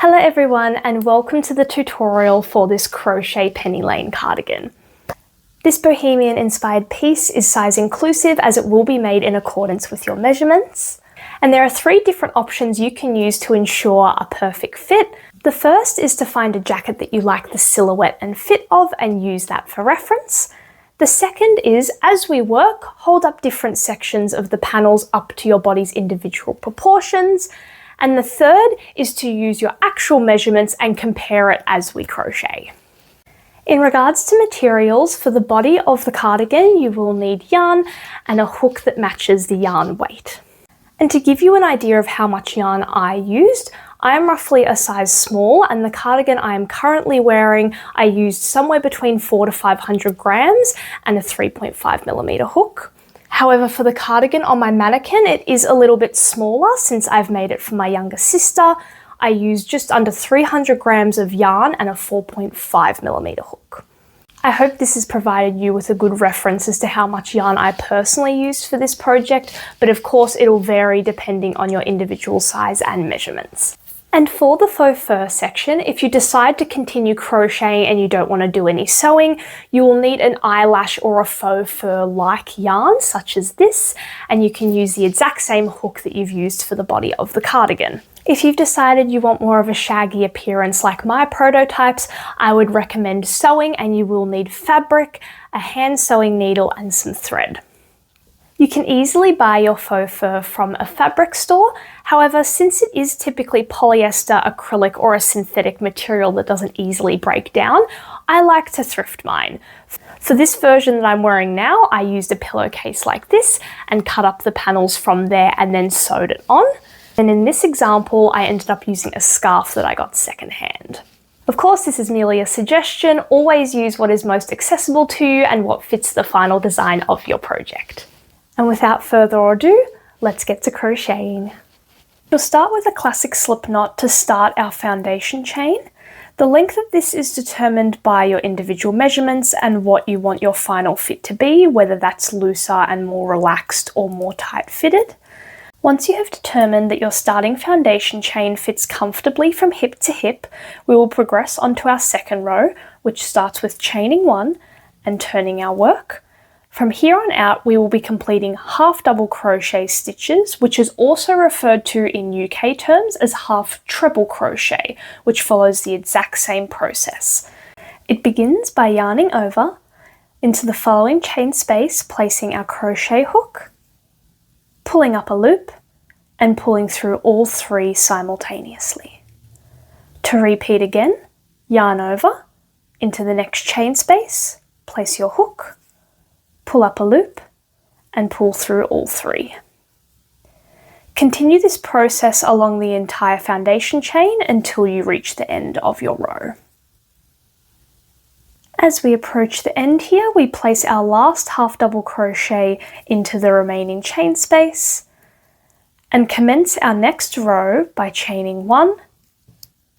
Hello everyone and welcome to the tutorial for this crochet penny lane cardigan. This bohemian inspired piece is size inclusive as it will be made in accordance with your measurements. And there are 3 different options you can use to ensure a perfect fit. The first is to find a jacket that you like the silhouette and fit of and use that for reference. The second is, as we work, hold up different sections of the panels up to your body's individual proportions. And the third is to use your actual measurements and compare it as we crochet. In regards to materials, for the body of the cardigan, you will need yarn and a hook that matches the yarn weight. And to give you an idea of how much yarn I used, I am roughly a size small, and the cardigan I am currently wearing, I used somewhere between 400 to 500 grams and a 3.5mm hook. However, for the cardigan on my mannequin, it is a little bit smaller since I've made it for my younger sister. I used just under 300 grams of yarn and a 4.5mm hook. I hope this has provided you with a good reference as to how much yarn I personally used for this project, but of course it'll vary depending on your individual size and measurements. And for the faux fur section, if you decide to continue crocheting and you don't want to do any sewing, you will need an eyelash or a faux fur-like yarn, such as this, and you can use the exact same hook that you've used for the body of the cardigan. If you've decided you want more of a shaggy appearance like my prototypes, I would recommend sewing, and you will need fabric, a hand sewing needle, and some thread. You can easily buy your faux fur from a fabric store. However, since it is typically polyester, acrylic, or a synthetic material that doesn't easily break down, I like to thrift mine. For this version that I'm wearing now, I used a pillowcase like this and cut up the panels from there and then sewed it on. And in this example, I ended up using a scarf that I got secondhand. Of course, this is merely a suggestion. Always use what is most accessible to you and what fits the final design of your project. And without further ado, let's get to crocheting. You'll start with a classic slip knot to start our foundation chain. The length of this is determined by your individual measurements and what you want your final fit to be, whether that's looser and more relaxed or more tight fitted. Once you have determined that your starting foundation chain fits comfortably from hip to hip, we will progress onto our second row, which starts with chaining 1 and turning our work. From here on out, we will be completing half double crochet stitches, which is also referred to in UK terms as half treble crochet, which follows the exact same process. It begins by yarning over into the following chain space, placing our crochet hook, pulling up a loop, and pulling through all 3 simultaneously. To repeat again, yarn over into the next chain space, place your hook, pull up a loop, and pull through all 3. Continue this process along the entire foundation chain until you reach the end of your row. As we approach the end here, we place our last half double crochet into the remaining chain space and commence our next row by chaining 1,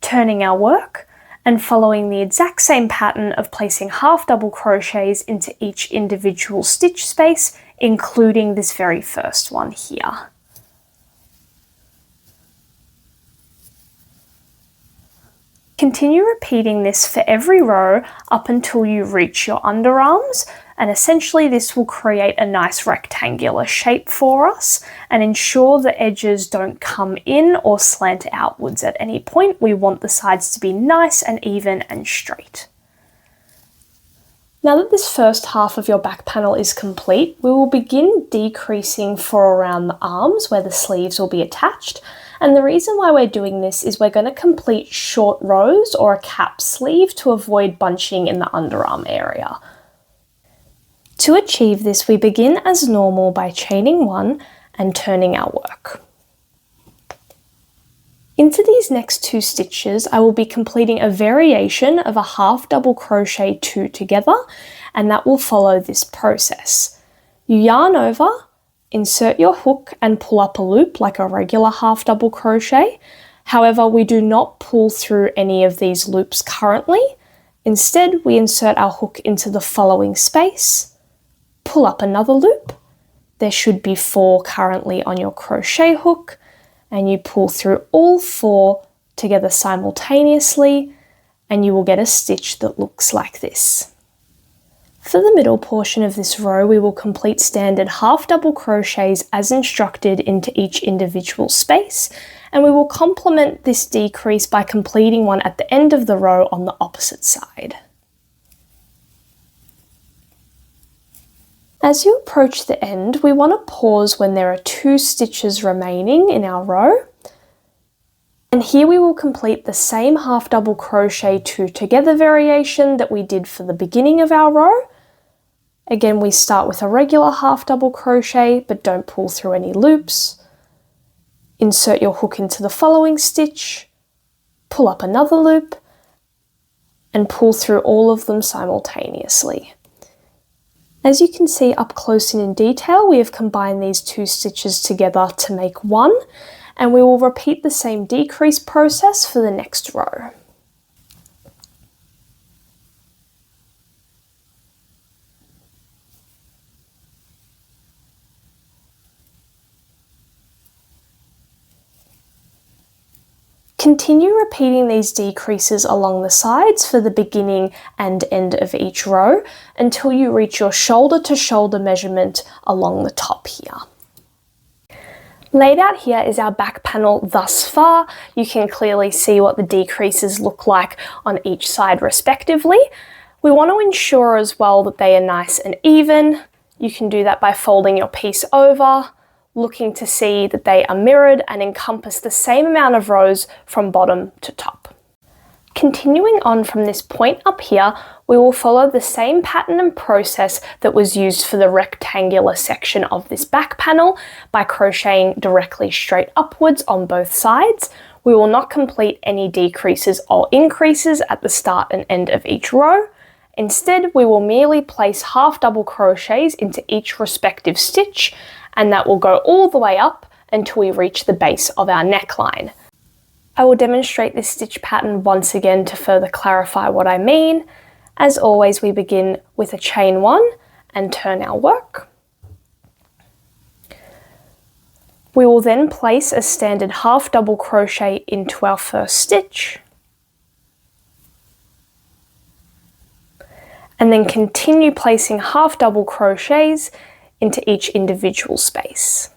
turning our work, and following the exact same pattern of placing half double crochets into each individual stitch space, including this very first one here. Continue repeating this for every row up until you reach your underarms, and essentially this will create a nice rectangular shape for us and ensure the edges don't come in or slant outwards at any point. We want the sides to be nice and even and straight. Now that this first half of your back panel is complete, we will begin decreasing for around the arms where the sleeves will be attached. And the reason why we're doing this is we're going to complete short rows or a cap sleeve to avoid bunching in the underarm area. To achieve this, we begin as normal by chaining 1 and turning our work. Into these next 2 stitches, I will be completing a variation of a half double crochet 2 together, and that will follow this process. You yarn over, insert your hook and pull up a loop like a regular half double crochet. However, we do not pull through any of these loops currently. Instead, we insert our hook into the following space, pull up another loop. There should be 4 currently on your crochet hook, and you pull through all 4 together simultaneously, and you will get a stitch that looks like this. For the middle portion of this row, we will complete standard half double crochets as instructed into each individual space, and we will complement this decrease by completing one at the end of the row on the opposite side. As you approach the end, we want to pause when there are 2 stitches remaining in our row. And here we will complete the same half double crochet 2 together variation that we did for the beginning of our row. Again, we start with a regular half double crochet, but don't pull through any loops. Insert your hook into the following stitch, pull up another loop, and pull through all of them simultaneously. As you can see up close and in detail, we have combined these 2 stitches together to make one, and we will repeat the same decrease process for the next row. Continue repeating these decreases along the sides for the beginning and end of each row until you reach your shoulder to shoulder measurement along the top here. Laid out here is our back panel thus far. You can clearly see what the decreases look like on each side respectively. We want to ensure as well that they are nice and even. You can do that by folding your piece over, looking to see that they are mirrored and encompass the same amount of rows from bottom to top. Continuing on from this point up here, we will follow the same pattern and process that was used for the rectangular section of this back panel by crocheting directly straight upwards on both sides. We will not complete any decreases or increases at the start and end of each row. Instead, we will merely place half double crochets into each respective stitch, and that will go all the way up until we reach the base of our neckline. I will demonstrate this stitch pattern once again to further clarify what I mean. As always, we begin with a chain 1 and turn our work. We will then place a standard half double crochet into our first stitch, and then continue placing half double crochets into each individual space.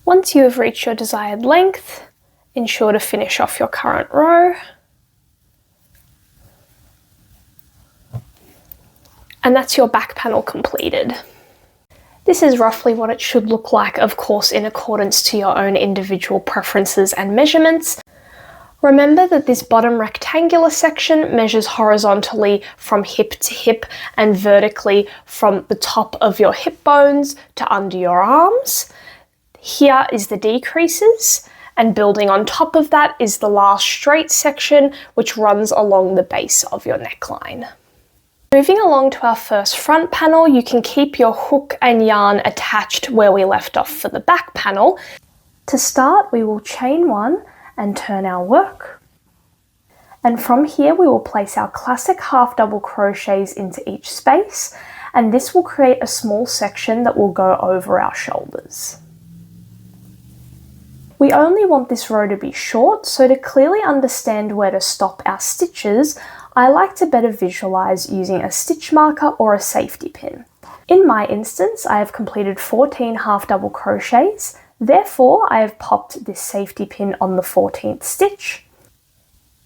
Once you have reached your desired length, ensure to finish off your current row. And that's your back panel completed. This is roughly what it should look like, of course, in accordance to your own individual preferences and measurements. Remember that this bottom rectangular section measures horizontally from hip to hip and vertically from the top of your hip bones to under your arms. Here is the decreases, and building on top of that is the last straight section which runs along the base of your neckline. Moving along to our first front panel, you can keep your hook and yarn attached where we left off for the back panel. To start, we will chain 1 and turn our work. And from here we will place our classic half double crochets into each space, and this will create a small section that will go over our shoulders. We only want this row to be short, so to clearly understand where to stop our stitches, I like to better visualize using a stitch marker or a safety pin. In my instance, I have completed 14 half double crochets. Therefore, I have popped this safety pin on the 14th stitch.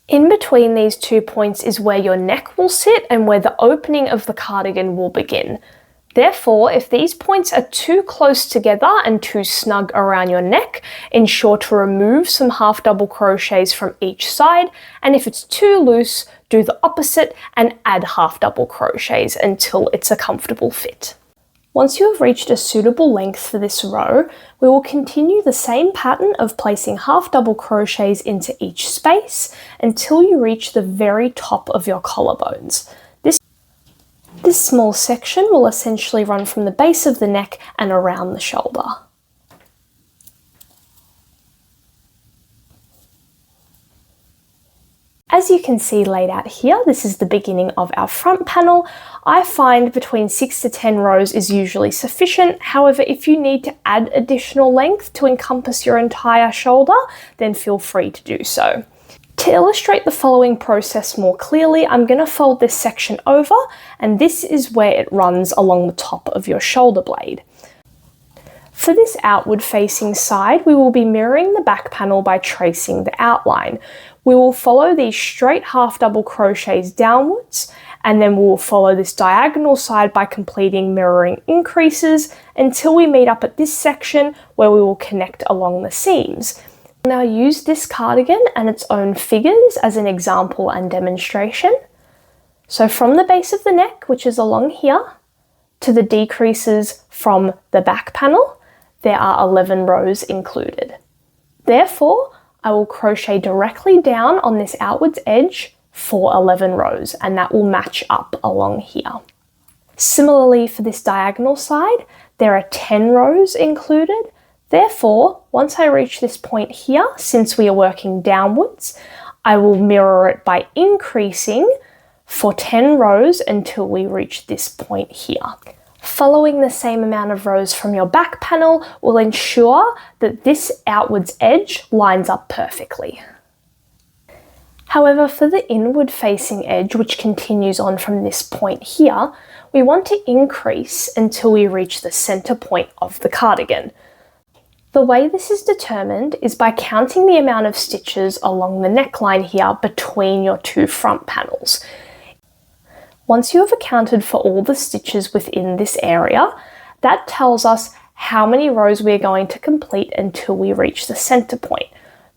In between these 2 points is where your neck will sit and where the opening of the cardigan will begin. Therefore, if these points are too close together and too snug around your neck, ensure to remove some half double crochets from each side, and if it's too loose, do the opposite and add half double crochets until it's a comfortable fit. Once you have reached a suitable length for this row, we will continue the same pattern of placing half double crochets into each space until you reach the very top of your collarbones. This small section will essentially run from the base of the neck and around the shoulder. As you can see laid out here, this is the beginning of our front panel. I find between 6 to 10 rows is usually sufficient. However, if you need to add additional length to encompass your entire shoulder, then feel free to do so. To illustrate the following process more clearly, I'm going to fold this section over, and this is where it runs along the top of your shoulder blade. For this outward facing side, we will be mirroring the back panel by tracing the outline. We will follow these straight half double crochets downwards, and then we will follow this diagonal side by completing mirroring increases until we meet up at this section where we will connect along the seams. Now use this cardigan and its own figures as an example and demonstration. So from the base of the neck, which is along here, to the decreases from the back panel, there are 11 rows included. Therefore, I will crochet directly down on this outwards edge for 11 rows, and that will match up along here. Similarly, for this diagonal side, there are 10 rows included. Therefore, once I reach this point here, since we are working downwards, I will mirror it by increasing for 10 rows until we reach this point here. Following the same amount of rows from your back panel will ensure that this outwards edge lines up perfectly. However, for the inward facing edge, which continues on from this point here, we want to increase until we reach the center point of the cardigan. The way this is determined is by counting the amount of stitches along the neckline here between your two front panels. Once you have accounted for all the stitches within this area, that tells us how many rows we are going to complete until we reach the center point.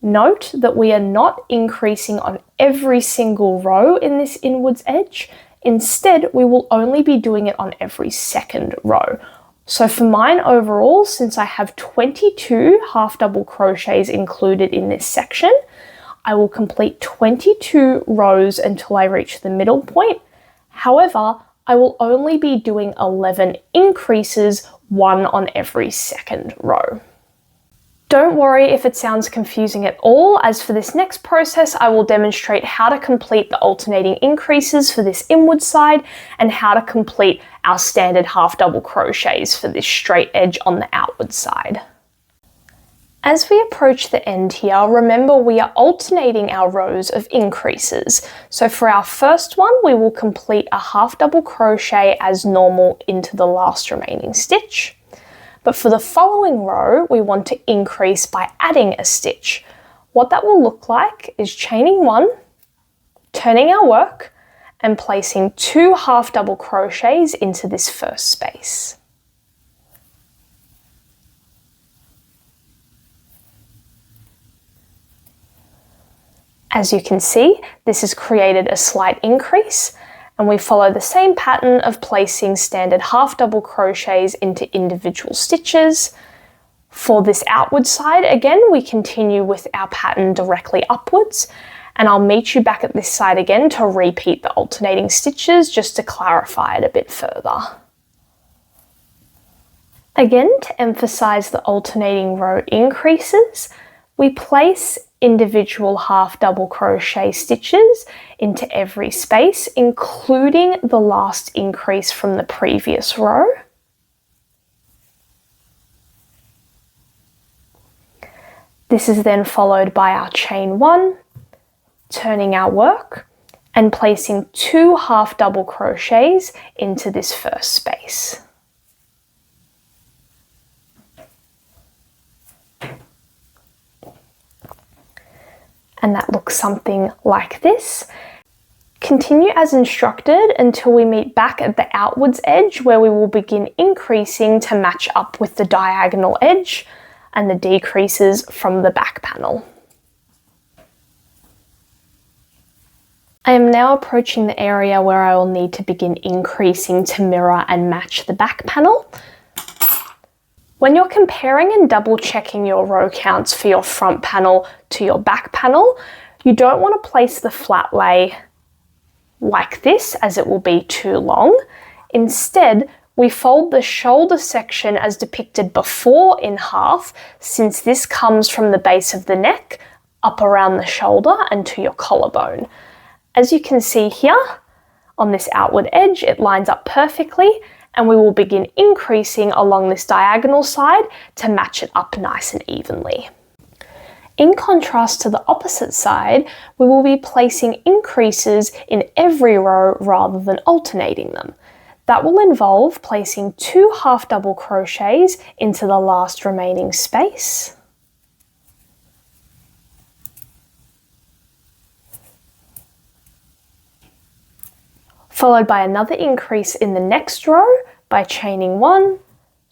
Note that we are not increasing on every single row in this inwards edge. Instead, we will only be doing it on every second row. So for mine overall, since I have 22 half double crochets included in this section, I will complete 22 rows until I reach the middle point. However, I will only be doing 11 increases, one on every second row. Don't worry if it sounds confusing at all, as for this next process, I will demonstrate how to complete the alternating increases for this inward side and how to complete our standard half double crochets for this straight edge on the outward side. As we approach the end here, remember we are alternating our rows of increases. So for our first one, we will complete a half double crochet as normal into the last remaining stitch. But for the following row, we want to increase by adding a stitch. What that will look like is chaining one, turning our work, and placing 2 half double crochets into this first space. As you can see, this has created a slight increase, and we follow the same pattern of placing standard half double crochets into individual stitches. For this outward side, again, we continue with our pattern directly upwards, and I'll meet you back at this side again to repeat the alternating stitches just to clarify it a bit further. Again, to emphasize the alternating row increases, we place individual half double crochet stitches into every space, including the last increase from the previous row. This is then followed by our chain one, turning our work, and placing 2 half double crochets into this first space. And that looks something like this. Continue as instructed until we meet back at the outwards edge, where we will begin increasing to match up with the diagonal edge and the decreases from the back panel. I am now approaching the area where I will need to begin increasing to mirror and match the back panel. When you're comparing and double checking your row counts for your front panel to your back panel, you don't want to place the flat lay like this, as it will be too long. Instead, we fold the shoulder section as depicted before in half, since this comes from the base of the neck up around the shoulder and to your collarbone. As you can see here, on this outward edge, it lines up perfectly, and we will begin increasing along this diagonal side to match it up nice and evenly. In contrast to the opposite side, we will be placing increases in every row rather than alternating them. That will involve placing 2 half double crochets into the last remaining space, followed by another increase in the next row by chaining 1,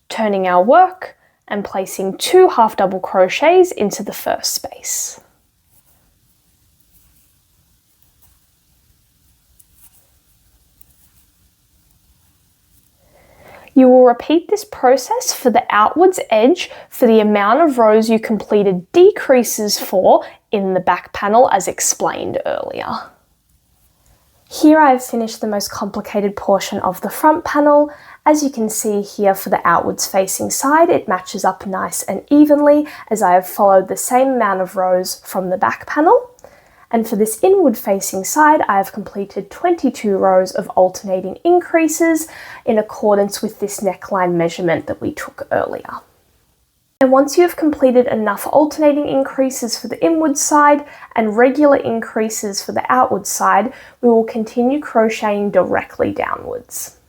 turning our work, and placing 2 half double crochets into the first space. You will repeat this process for the outwards edge for the amount of rows you completed decreases for in the back panel as explained earlier. Here I've finished the most complicated portion of the front panel. As you can see here for the outwards facing side, it matches up nice and evenly as I have followed the same amount of rows from the back panel. And for this inward facing side, I have completed 22 rows of alternating increases in accordance with this neckline measurement that we took earlier. And once you have completed enough alternating increases for the inward side and regular increases for the outward side, we will continue crocheting directly downwards.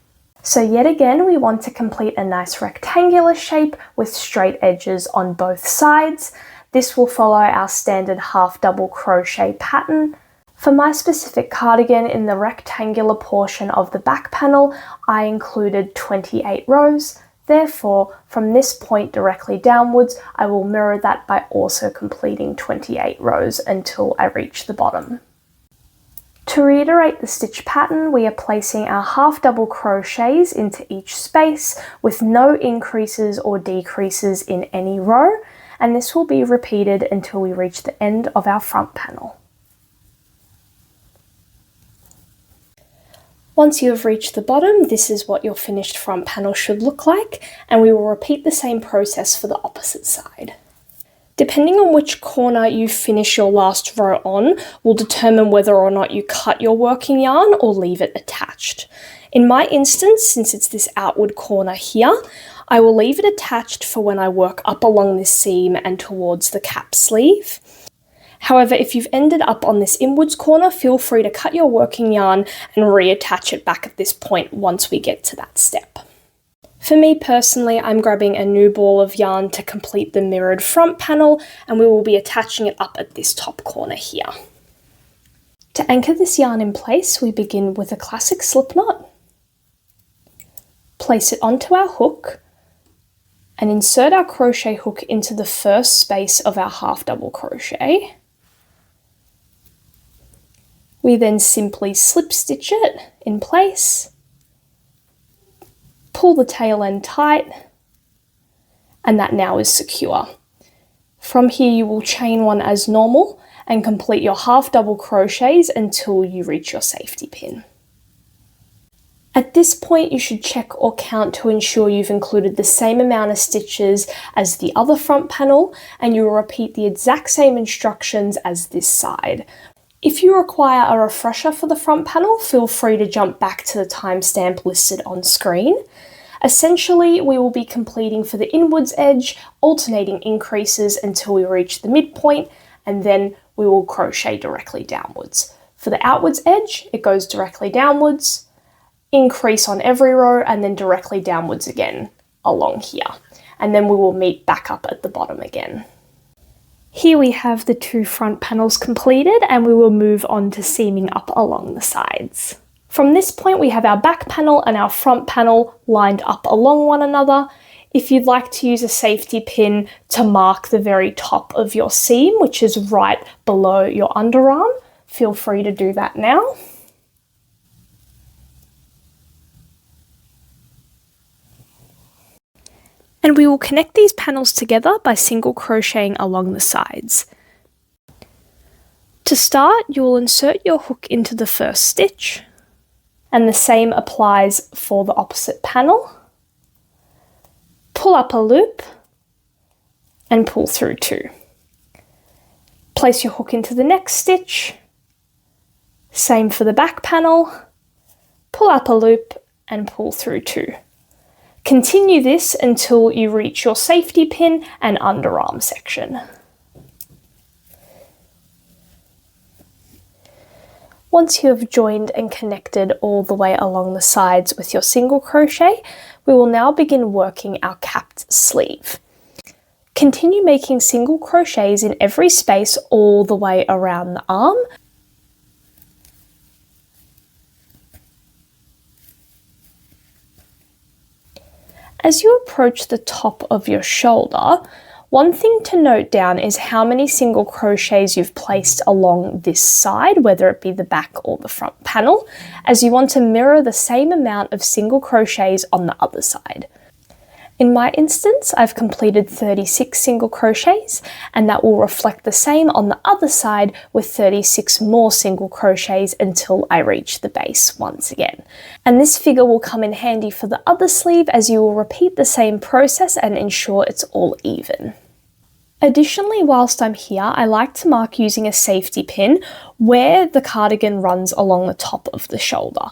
So yet again, we want to complete a nice rectangular shape with straight edges on both sides. This will follow our standard half double crochet pattern. For my specific cardigan in the rectangular portion of the back panel, I included 28 rows. Therefore, from this point directly downwards, I will mirror that by also completing 28 rows until I reach the bottom. To reiterate the stitch pattern, we are placing our half double crochets into each space with no increases or decreases in any row, and this will be repeated until we reach the end of our front panel. Once you have reached the bottom, this is what your finished front panel should look like, and we will repeat the same process for the opposite side. Depending on which corner you finish your last row on will determine whether or not you cut your working yarn or leave it attached. In my instance, since it's this outward corner here, I will leave it attached for when I work up along this seam and towards the cap sleeve. However, if you've ended up on this inwards corner, feel free to cut your working yarn and reattach it back at this point once we get to that step. For me personally, I'm grabbing a new ball of yarn to complete the mirrored front panel, and we will be attaching it up at this top corner here. To anchor this yarn in place, we begin with a classic slip knot, place it onto our hook, and insert our crochet hook into the first space of our half double crochet. We then simply slip stitch it in place, pull the tail end tight, and that now is secure. From here you will chain one as normal and complete your half double crochets until you reach your safety pin. At this point you should check or count to ensure you've included the same amount of stitches as the other front panel, and you will repeat the exact same instructions as this side. If you require a refresher for the front panel, feel free to jump back to the timestamp listed on screen. Essentially, we will be completing for the inwards edge, alternating increases until we reach the midpoint, and then we will crochet directly downwards. For the outwards edge, it goes directly downwards, increase on every row, and then directly downwards again along here. And then we will meet back up at the bottom again. Here we have the two front panels completed, and we will move on to seaming up along the sides. From this point we have our back panel and our front panel lined up along one another. If you'd like to use a safety pin to mark the very top of your seam, which is right below your underarm, feel free to do that now. And we will connect these panels together by single crocheting along the sides. To start, you will insert your hook into the first stitch, and the same applies for the opposite panel. Pull up a loop and pull through two. Place your hook into the next stitch. Same for the back panel. Pull up a loop and pull through 2. Continue this until you reach your safety pin and underarm section. Once you have joined and connected all the way along the sides with your single crochet, we will now begin working our capped sleeve. Continue making single crochets in every space all the way around the arm. As you approach the top of your shoulder, one thing to note down is how many single crochets you've placed along this side, whether it be the back or the front panel, as you want to mirror the same amount of single crochets on the other side. In my instance, I've completed 36 single crochets, and that will reflect the same on the other side with 36 more single crochets until I reach the base once again. And this figure will come in handy for the other sleeve, as you will repeat the same process and ensure it's all even. Additionally, whilst I'm here, I like to mark using a safety pin where the cardigan runs along the top of the shoulder.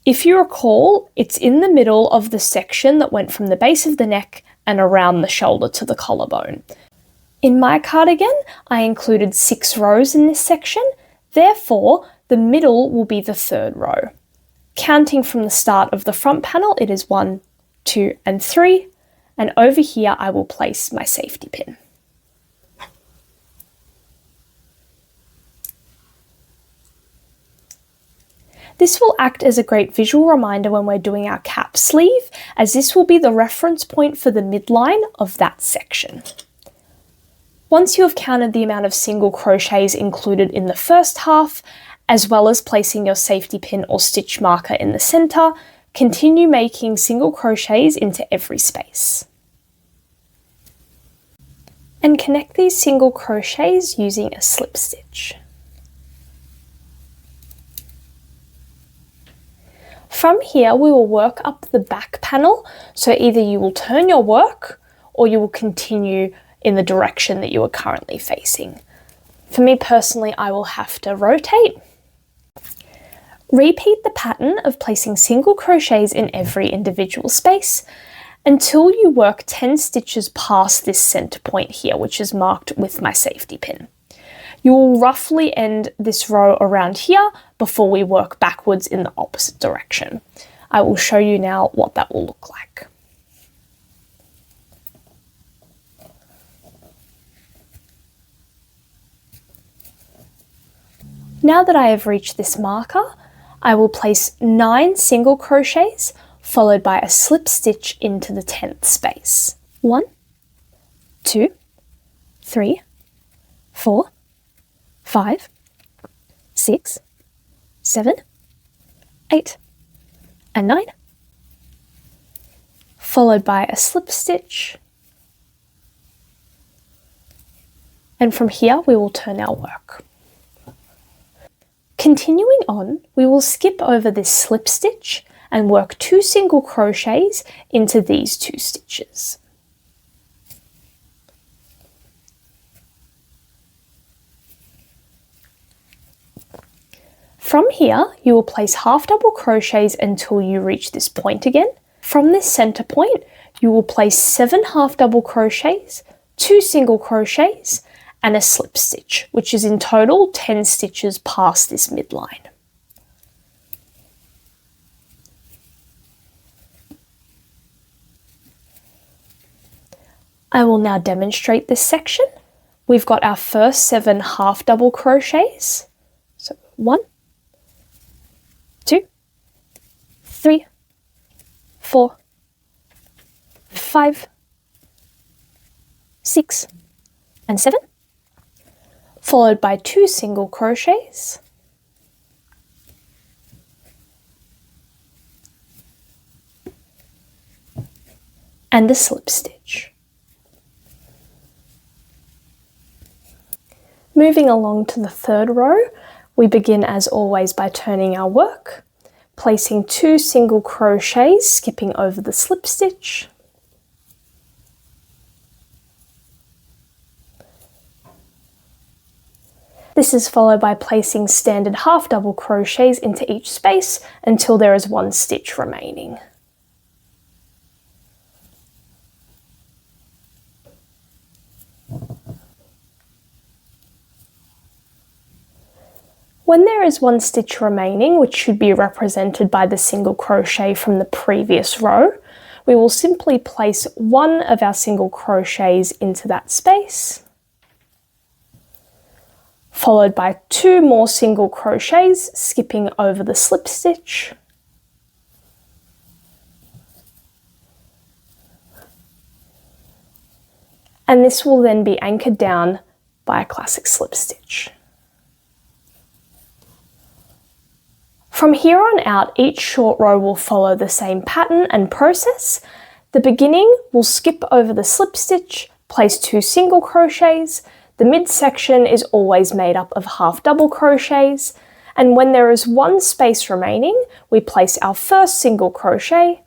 If you recall, it's in the middle of the section that went from the base of the neck and around the shoulder to the collarbone. In my cardigan, I included 6 rows in this section, therefore the middle will be the 3rd row. Counting from the start of the front panel, it is 1, 2, and 3, and over here I will place my safety pin. This will act as a great visual reminder when we're doing our cap sleeve, as this will be the reference point for the midline of that section. Once you have counted the amount of single crochets included in the first half, as well as placing your safety pin or stitch marker in the center, continue making single crochets into every space. And connect these single crochets using a slip stitch. From here, we will work up the back panel, so either you will turn your work or you will continue in the direction that you are currently facing. For me personally, I will have to rotate. Repeat the pattern of placing single crochets in every individual space until you work 10 stitches past this center point here, which is marked with my safety pin. You will roughly end this row around here before we work backwards in the opposite direction. I will show you now what that will look like. Now that I have reached this marker, I will place 9 single crochets followed by a slip stitch into the 10th space. 1, 2, 3, 4, 5, 6, 7, 8, and 9, followed by a slip stitch, and from here we will turn our work. Continuing on, we will skip over this slip stitch and work 2 single crochets into these 2 stitches. From here, you will place half double crochets until you reach this point again. From this center point, you will place 7 half double crochets, 2 single crochets, and a slip stitch, which is in total 10 stitches past this midline. I will now demonstrate this section. We've got our first 7 half double crochets. So 1, 2, 3, 4, 5, 6, and 7, followed by 2 single crochets, and a slip stitch. Moving along to the 3rd row, we begin as always by turning our work, placing 2 single crochets, skipping over the slip stitch, This is followed by placing standard half double crochets into each space until there is 1 stitch remaining. When there is 1 stitch remaining, which should be represented by the single crochet from the previous row, we will simply place 1 of our single crochets into that space, followed by 2 more single crochets, skipping over the slip stitch, and this will then be anchored down by a classic slip stitch. From here on out, each short row will follow the same pattern and process. The beginning will skip over the slip stitch, place 2 single crochets. The midsection is always made up of half double crochets, and when there is 1 space remaining, we place our first single crochet,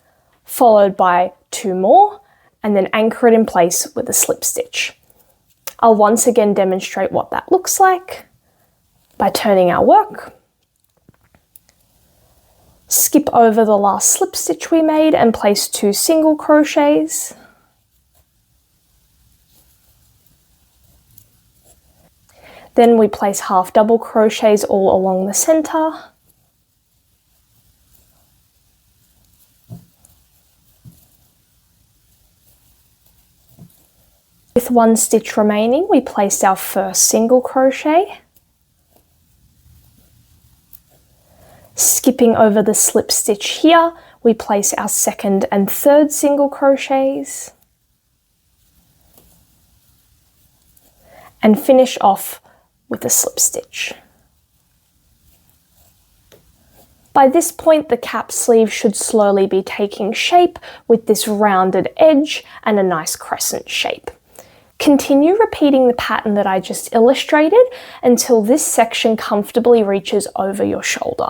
followed by 2 more, and then anchor it in place with a slip stitch. I'll once again demonstrate what that looks like by turning our work. Skip over the last slip stitch we made and place 2 single crochets. Then we place half double crochets all along the center. With 1 stitch remaining, we place our first single crochet. Skipping over the slip stitch here, we place our second and third single crochets and finish off with a slip stitch. By this point, the cap sleeve should slowly be taking shape with this rounded edge and a nice crescent shape. Continue repeating the pattern that I just illustrated until this section comfortably reaches over your shoulder.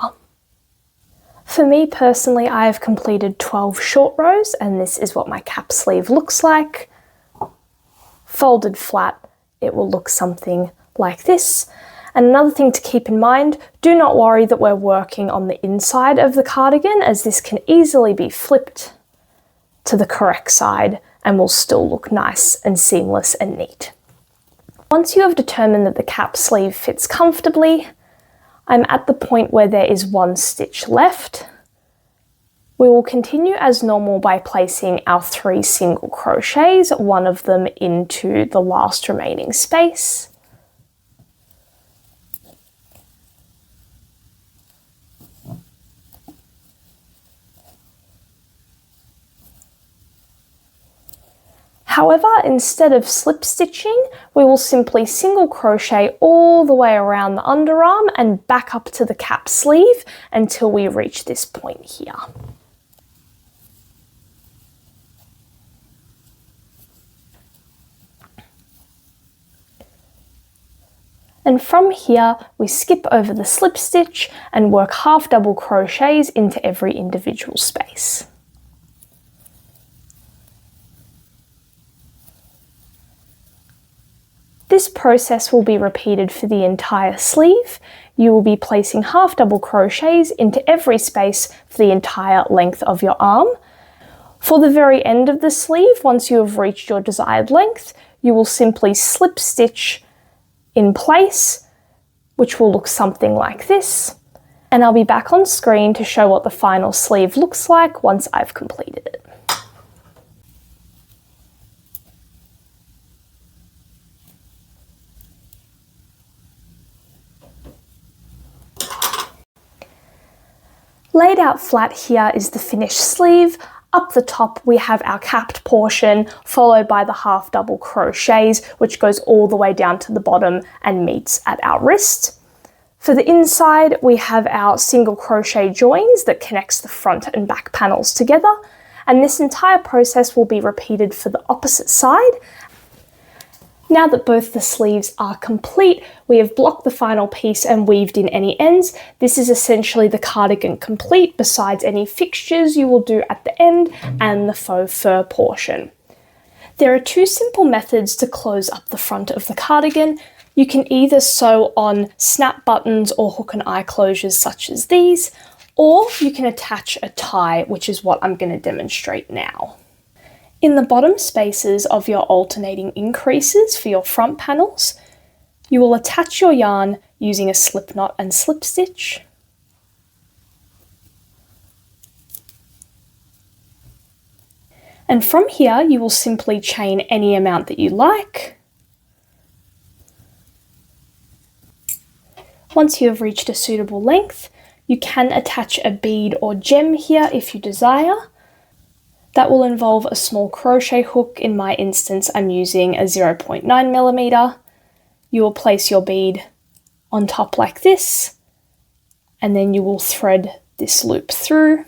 For me personally, I have completed 12 short rows, and this is what my cap sleeve looks like. Folded flat, it will look something like this. And another thing to keep in mind, do not worry that we're working on the inside of the cardigan, as this can easily be flipped to the correct side and will still look nice and seamless and neat. Once you have determined that the cap sleeve fits comfortably, I'm at the point where there is 1 stitch left. We will continue as normal by placing our 3 single crochets, 1 of them into the last remaining space. However, instead of slip stitching, we will simply single crochet all the way around the underarm and back up to the cap sleeve until we reach this point here. And from here, we skip over the slip stitch and work half double crochets into every individual space. This process will be repeated for the entire sleeve. You will be placing half double crochets into every space for the entire length of your arm. For the very end of the sleeve, once you have reached your desired length, you will simply slip stitch in place, which will look something like this. And I'll be back on screen to show what the final sleeve looks like once I've completed it. Laid out flat here is the finished sleeve. Up the top we have our capped portion, followed by the half double crochets, which goes all the way down to the bottom and meets at our wrist. For the inside, we have our single crochet joins that connects the front and back panels together, and this entire process will be repeated for the opposite side. Now that both the sleeves are complete, we have blocked the final piece and weaved in any ends. This is essentially the cardigan complete, besides any fixtures you will do at the end and the faux fur portion. There are 2 simple methods to close up the front of the cardigan. You can either sew on snap buttons or hook and eye closures such as these, or you can attach a tie, which is what I'm going to demonstrate now. In the bottom spaces of your alternating increases for your front panels, you will attach your yarn using a slip knot and slip stitch. And from here, you will simply chain any amount that you like. Once you have reached a suitable length, you can attach a bead or gem here if you desire. That will involve a small crochet hook. In my instance, I'm using a 0.9mm. You will place your bead on top like this, and then you will thread this loop through.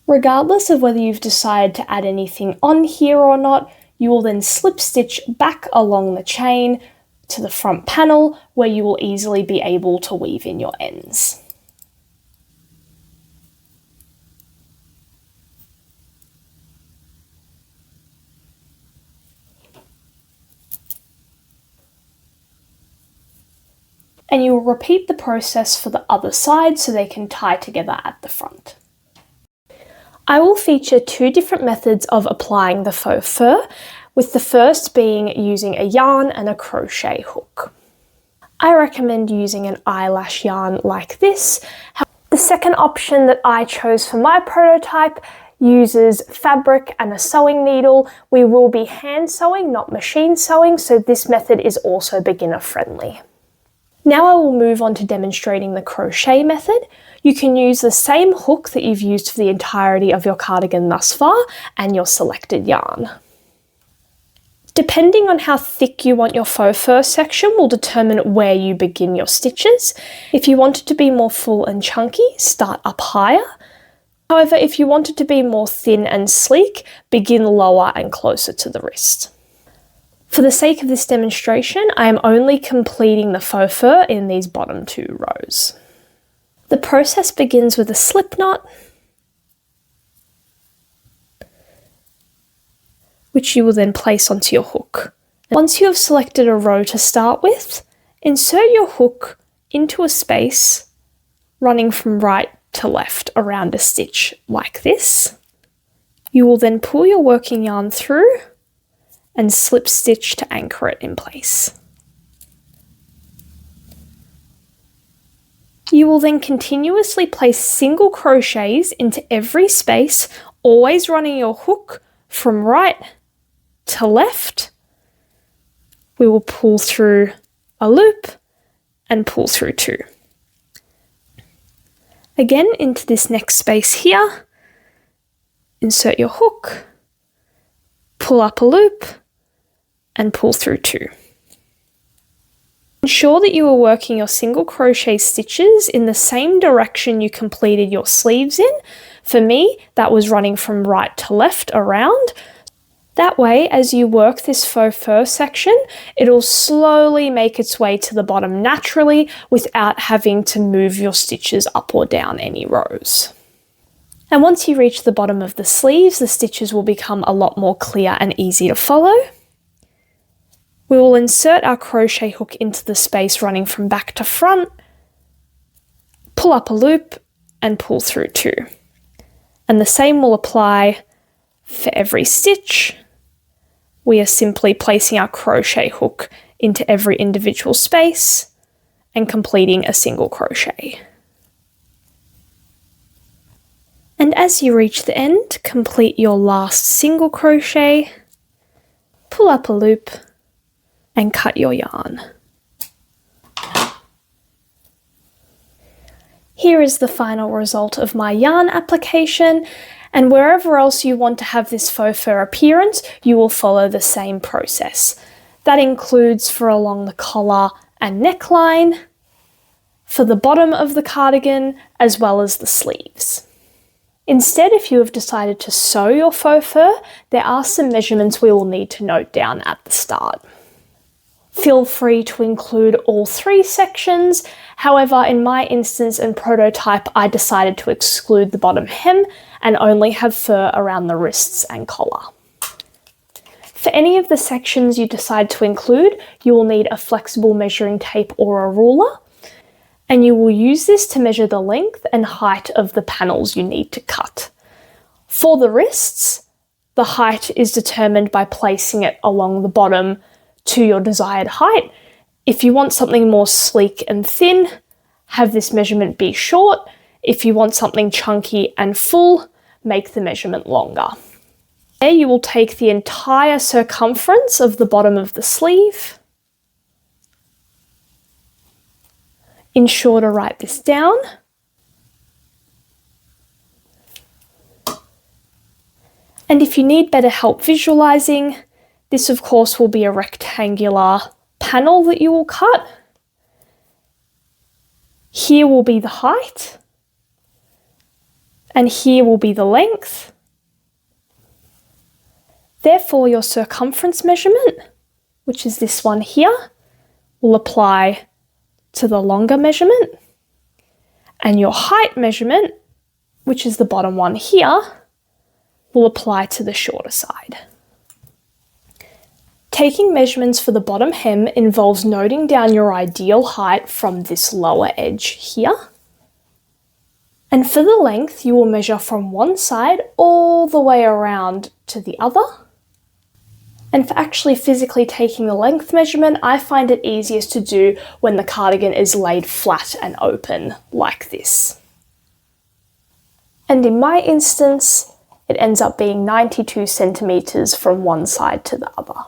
Regardless of whether you've decided to add anything on here or not, you will then slip stitch back along the chain to the front panel, where you will easily be able to weave in your ends. And you will repeat the process for the other side so they can tie together at the front. I will feature two different methods of applying the faux fur, with the first being using a yarn and a crochet hook. I recommend using an eyelash yarn like this. The second option that I chose for my prototype uses fabric and a sewing needle. We will be hand sewing, not machine sewing, so this method is also beginner friendly. Now I will move on to demonstrating the crochet method. You can use the same hook that you've used for the entirety of your cardigan thus far and your selected yarn. Depending on how thick you want your faux fur section will determine where you begin your stitches. If you want it to be more full and chunky, start up higher. However, if you want it to be more thin and sleek, begin lower and closer to the wrist. For the sake of this demonstration, I am only completing the faux fur in these bottom two rows. The process begins with a slip knot, which you will then place onto your hook. Once you have selected a row to start with, insert your hook into a space running from right to left around a stitch like this. You will then pull your working yarn through and slip stitch to anchor it in place. You will then continuously place single crochets into every space, always running your hook from right to left. We will pull through a loop and pull through two. Again, into this next space here, insert your hook, pull up a loop, and pull through two. Ensure that you are working your single crochet stitches in the same direction you completed your sleeves in. For me, that was running from right to left around. That way, as you work this faux fur section, it'll slowly make its way to the bottom naturally without having to move your stitches up or down any rows. And once you reach the bottom of the sleeves, the stitches will become a lot more clear and easy to follow. We will insert our crochet hook into the space running from back to front, pull up a loop, and pull through two. And the same will apply for every stitch. We are simply placing our crochet hook into every individual space and completing a single crochet. And as you reach the end, complete your last single crochet, pull up a loop, and cut your yarn. Here is the final result of my yarn application, and wherever else you want to have this faux fur appearance, you will follow the same process. That includes for along the collar and neckline, for the bottom of the cardigan, as well as the sleeves. Instead, if you have decided to sew your faux fur, there are some measurements we will need to note down at the start. Feel free to include all three sections. However, in my instance and prototype, I decided to exclude the bottom hem and only have fur around the wrists and collar. For any of the sections you decide to include, you will need a flexible measuring tape or a ruler, and you will use this to measure the length and height of the panels you need to cut. For the wrists, the height is determined by placing it along the bottom to your desired height. If you want something more sleek and thin, have this measurement be short. If you want something chunky and full, make the measurement longer. There you will take the entire circumference of the bottom of the sleeve. Ensure to write this down. And if you need better help visualizing, this of course will be a rectangular panel that you will cut. Here will be the height, and here will be the length. Therefore, your circumference measurement, which is this one here, will apply to the longer measurement, and your height measurement, which is the bottom one here, will apply to the shorter side. Taking measurements for the bottom hem involves noting down your ideal height from this lower edge here. And for the length, you will measure from one side all the way around to the other. And for actually physically taking the length measurement, I find it easiest to do when the cardigan is laid flat and open like this. And in my instance, it ends up being 92 centimeters from one side to the other.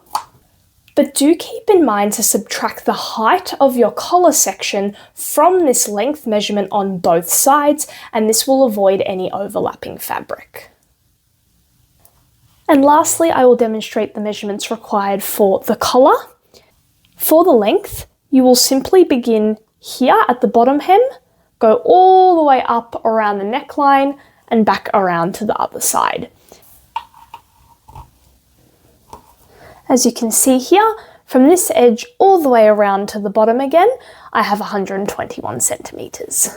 But do keep in mind to subtract the height of your collar section from this length measurement on both sides, and this will avoid any overlapping fabric. And lastly, I will demonstrate the measurements required for the collar. For the length, you will simply begin here at the bottom hem, go all the way up around the neckline and back around to the other side. As you can see here, from this edge all the way around to the bottom again, I have 121 centimeters.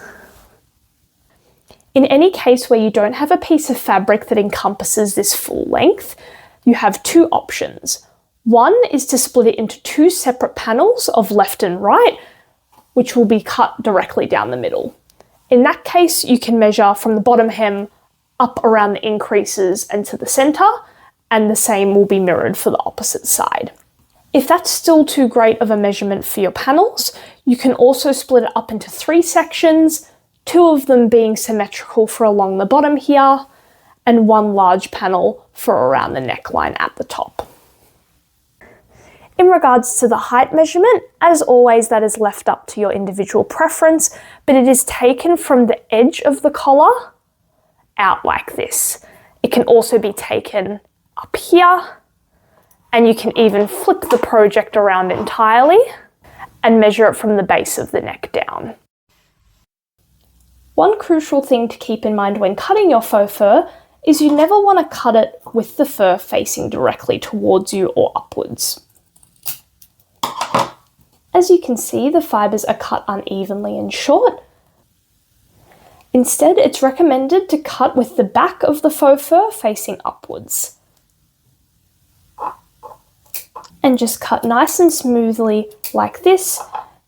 In any case where you don't have a piece of fabric that encompasses this full length, you have two options. One is to split it into two separate panels of left and right, which will be cut directly down the middle. In that case, you can measure from the bottom hem up around the increases and to the center, and the same will be mirrored for the opposite side. If that's still too great of a measurement for your panels, you can also split it up into three sections, two of them being symmetrical for along the bottom here, and one large panel for around the neckline at the top. In regards to the height measurement, as always, that is left up to your individual preference, but it is taken from the edge of the collar out like this. It can also be taken up here, and you can even flip the project around entirely and measure it from the base of the neck down. One crucial thing to keep in mind when cutting your faux fur is you never want to cut it with the fur facing directly towards you or upwards. As you can see, the fibres are cut unevenly and short. Instead, it's recommended to cut with the back of the faux fur facing upwards. And just cut nice and smoothly like this.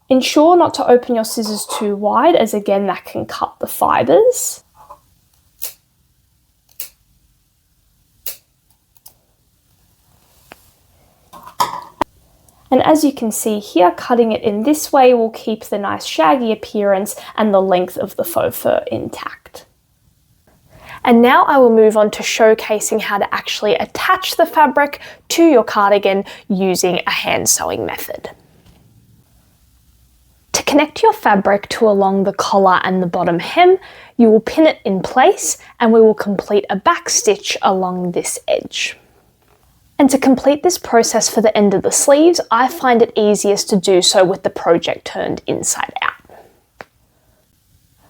Ensure not to open your scissors too wide, as again that can cut the fibres. And as you can see here, cutting it in this way will keep the nice shaggy appearance and the length of the faux fur intact. And now I will move on to showcasing how to actually attach the fabric to your cardigan using a hand sewing method. To connect your fabric to along the collar and the bottom hem, you will pin it in place and we will complete a back stitch along this edge. And to complete this process for the end of the sleeves, I find it easiest to do so with the project turned inside out.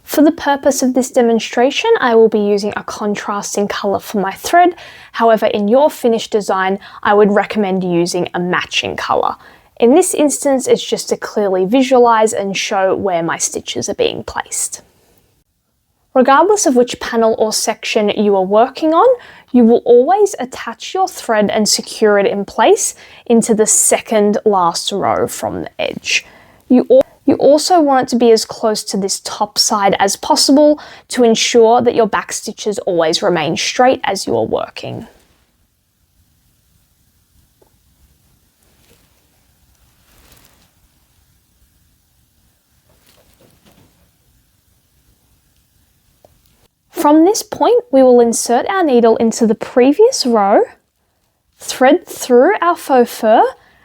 For the purpose of this demonstration, I will be using a contrasting colour for my thread. However, in your finished design, I would recommend using a matching colour. In this instance, it's just to clearly visualise and show where my stitches are being placed. Regardless of which panel or section you are working on, you will always attach your thread and secure it in place into the second last row from the edge. You also want it to be as close to this top side as possible to ensure that your back stitches always remain straight as you are working. From this point, we will insert our needle into the previous row, thread through our faux fur,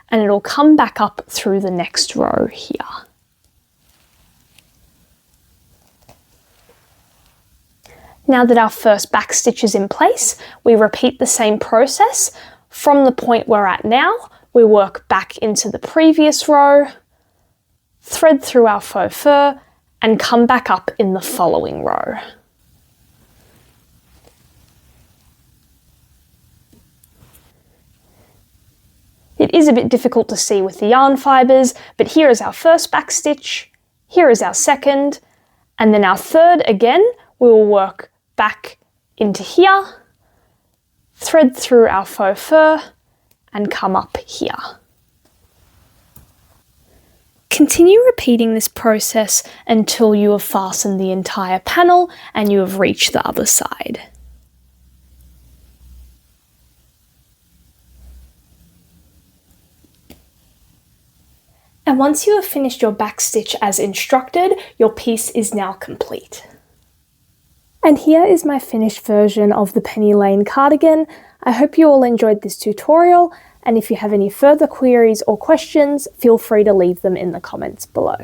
and it'll come back up through the next row here. Now that our first back stitch is in place, we repeat the same process. From the point we're at now, we work back into the previous row, thread through our faux fur, and come back up in the following row. It is a bit difficult to see with the yarn fibres, but here is our first back stitch, here is our second, and then our third again, we will work back into here, thread through our faux fur, and come up here. Continue repeating this process until you have fastened the entire panel and you have reached the other side. And once you have finished your back stitch as instructed, your piece is now complete. And here is my finished version of the penny lane cardigan. I hope you all enjoyed this tutorial, and if you have any further queries or questions, feel free to leave them in the comments below.